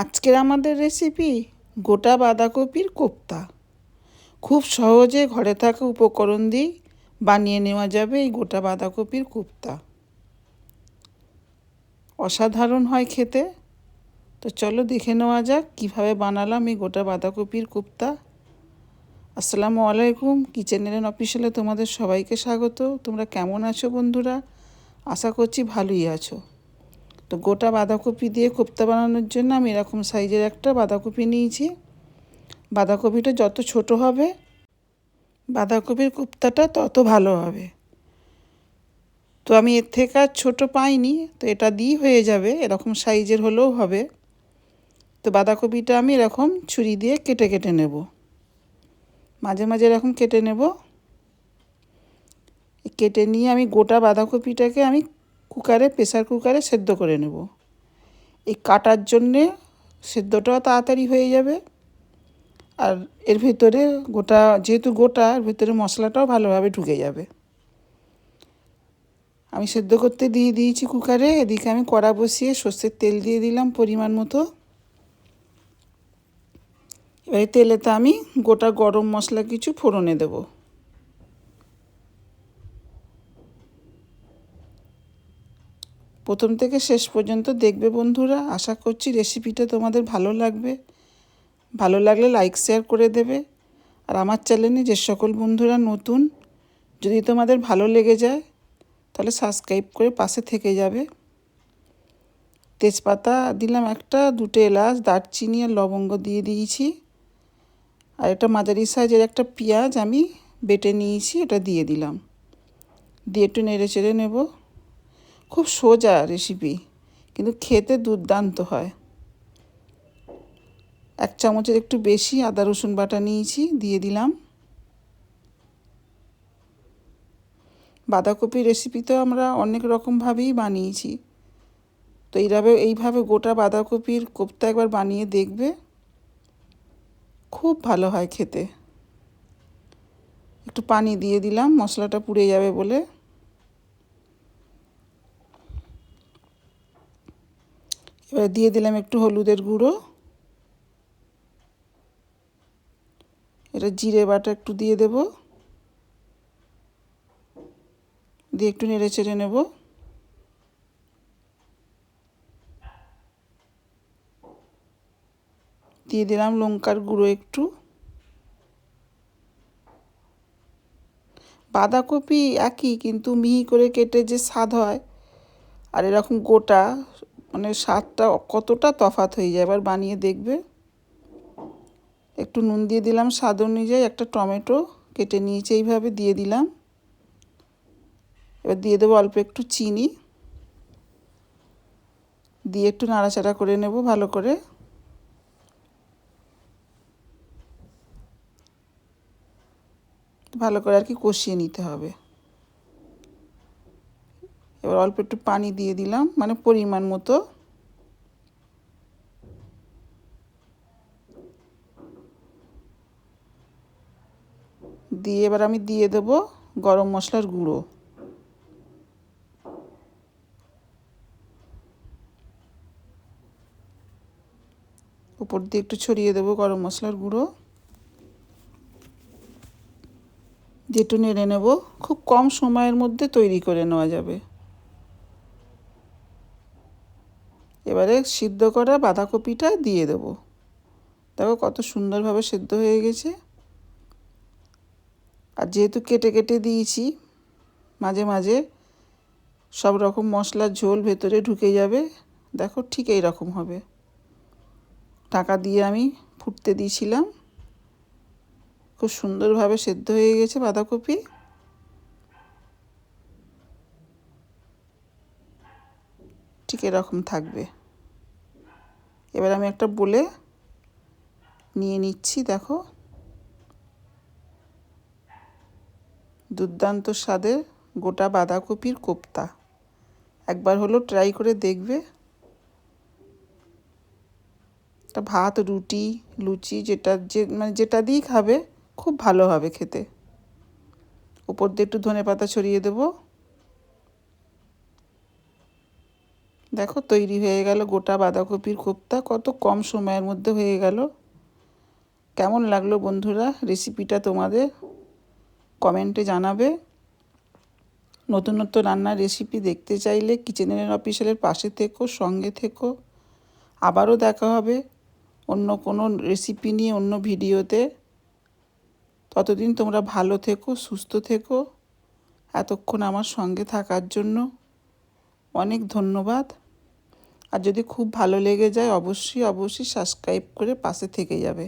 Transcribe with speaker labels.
Speaker 1: আজকের আমাদের রেসিপি গোটা বাঁধাকপির কোপ্তা। খুব সহজে ঘরে থাকা উপকরণ দিয়ে বানিয়ে নেওয়া যাবে এই গোটা বাঁধাকপির কোপ্তা। অসাধারণ হয় খেতে। তো চলো দেখে নেওয়া যাক কীভাবে বানালাম এই গোটা বাঁধাকপির কোপ্তা। আসসালামু আলাইকুম, কিচেন এন্ড অফিসিয়ালে তোমাদের সবাইকে স্বাগত। তোমরা কেমন আছো বন্ধুরা? আশা করছি ভালোই আছো। তো গোটা বাঁধাকপি দিয়ে কোপ্তা বানানোর জন্য আমি এরকম সাইজের একটা বাঁধাকপি নিয়েছি। বাঁধাকপিটা যত ছোট হবে বাঁধাকপির কোপ্তাটা তত ভালো হবে। তো আমি এর থেকে আর ছোটো পাইনি, তো এটা দিয়েই হয়ে যাবে, এরকম সাইজের হলেও হবে। তো বাঁধাকপিটা আমি এরকম ছুরি দিয়ে কেটে কেটে নেব, মাঝে মাঝে এরকম কেটে নেব। কেটে নিয়ে আমি গোটা বাঁধাকপিটাকে আমি প্রেসার কুকারে সেদ্ধ করে নেব। এই কাটার জন্যে সেদ্ধটাও তাড়াতাড়ি হয়ে যাবে, আর এর ভেতরে যেহেতু গোটা এর ভেতরে মশলাটাও ভালোভাবে ঢুকে যাবে। আমি সেদ্ধ করতে দিয়ে দিয়েছি কুকারে। এদিকে আমি কড়া বসিয়ে সর্ষের তেল দিয়ে দিলাম পরিমাণ মতো। এবারে তেলেতে আমি গোটা গরম মশলা কিছু ফোড়নে দেব। প্রথম থেকে শেষ পর্যন্ত দেখবে বন্ধুরা। আশা করছি রেসিপিটা তোমাদের ভালো লাগবে। ভালো লাগলে লাইক শেয়ার করে দেবে। আর আমার চ্যানেলে যে সকল বন্ধুরা নতুন, যদি তোমাদের ভালো লেগে যায় তাহলে সাবস্ক্রাইব করে পাশে থেকে যাবে। তেজপাতা দিলাম একটা, দুটো এলাচ, দারচিনি আর লবঙ্গ দিয়ে দিয়েছি। আর একটা মাঝারি সাইজের একটা পেঁয়াজ আমি বেটে নিয়েছি, এটা দিয়ে দিলাম। দিয়ে একটু নেড়ে চেড়ে নেব। খুব সোজা রেসিপি, কিন্তু খেতে দুর্দান্ত হয়। 1 চামচের একটু বেশি আদা রসুন বাটা নিয়েছি, দিয়ে দিলাম। বাঁধাকপির রেসিপি তো আমরা অনেক রকমভাবেই বানিয়েছি, তো এইভাবে গোটা বাঁধাকপির কোপ্তা একবার বানিয়ে দেখবে, খুব ভালো হয় খেতে। একটু পানি দিয়ে দিলাম, মশলাটা পুড়ে যাবে বলে। এবার দিয়ে দিলাম একটু হলুদের গুঁড়ো। এটা জিরে বাটা একটু দিয়ে দেব, দিয়ে একটু নেড়ে চেড়ে নেব। দিয়ে দিলাম লঙ্কার গুঁড়ো একটু। বাঁধাকপি একই, কিন্তু মিহি করে কেটে যে স্বাদ হয় আর এরকম গোটা, মানে স্বাদটা কতটা তফাৎ হয়ে যায়। এবার বানিয়ে দেখবে। একটু নুন দিয়ে দিলাম স্বাদ অনুযায়ী। একটা টমেটো কেটে নিয়েছি এইভাবে দিয়ে দিলাম। এবার দিয়ে দেবো অল্প একটু চিনি, দিয়ে একটু নাড়াচাড়া করে নেব ভালো করে। ভালো করে আর কি কষিয়ে নিতে হবে। এবার অল্প একটু পানি দিয়ে দিলাম, মানে পরিমাণ মতো। দিয়ে এবার আমি দিয়ে দেব গরম মশলার গুঁড়ো। উপর দিয়ে একটু ছড়িয়ে দেবো গরম মশলার গুঁড়ো, দিয়ে একটু নেড়ে নেব। খুব কম সময়ের মধ্যে তৈরি করে নেওয়া যাবে। এবারে সিদ্ধ করা বাঁধাকপিটা দিয়ে দেব। দেখো কত সুন্দরভাবে সেদ্ধ হয়ে গেছে। আর যেহেতু কেটে কেটে দিয়েছি, মাঝে মাঝে সব রকম মশলার ঝোল ভেতরে ঢুকে যাবে। দেখো ঠিক এই রকম হবে। ঢাকা দিয়ে আমি ফুটতে দিয়েছিলাম। খুব সুন্দরভাবে সেদ্ধ হয়ে গেছে বাঁধাকপি। ঠিক এরকম থাকবে। এবার আমি একটা বলে নিয়ে নিচ্ছি। দেখো দুর্দান্ত স্বাদের গোটা বাঁধাকপির কোপ্তা। একবার হলো ট্রাই করে দেখবে। এটা ভাত, রুটি, লুচি, যেটা দিয়েই খাবে খুব ভালো হবে খেতে। উপর দিয়ে একটু ধনেপাতা ছড়িয়ে দেব। দেখো তৈরি হয়ে গেল গোটা বাঁধাকপির কোপ্তা, কত কম সময়ের মধ্যে হয়ে গেল। কেমন লাগলো বন্ধুরা রেসিপিটা তোমাদের কমেন্টে জানাবে। নতুন নতুন রান্নার রেসিপি দেখতে চাইলে কিচেনের অফিসিয়ালের পাশে থেকো, সঙ্গে থেকো। আবারও দেখা হবে অন্য কোনো রেসিপি নিয়ে অন্য ভিডিওতে। ততদিন তোমরা ভালো থেকো, সুস্থ থেকো। এতক্ষণ আমার সঙ্গে থাকার জন্য অনেক ধন্যবাদ। আর যদি খুব ভালো লেগে যায় অবশ্যই সাবস্ক্রাইব করে পাশে থেকে যাবে।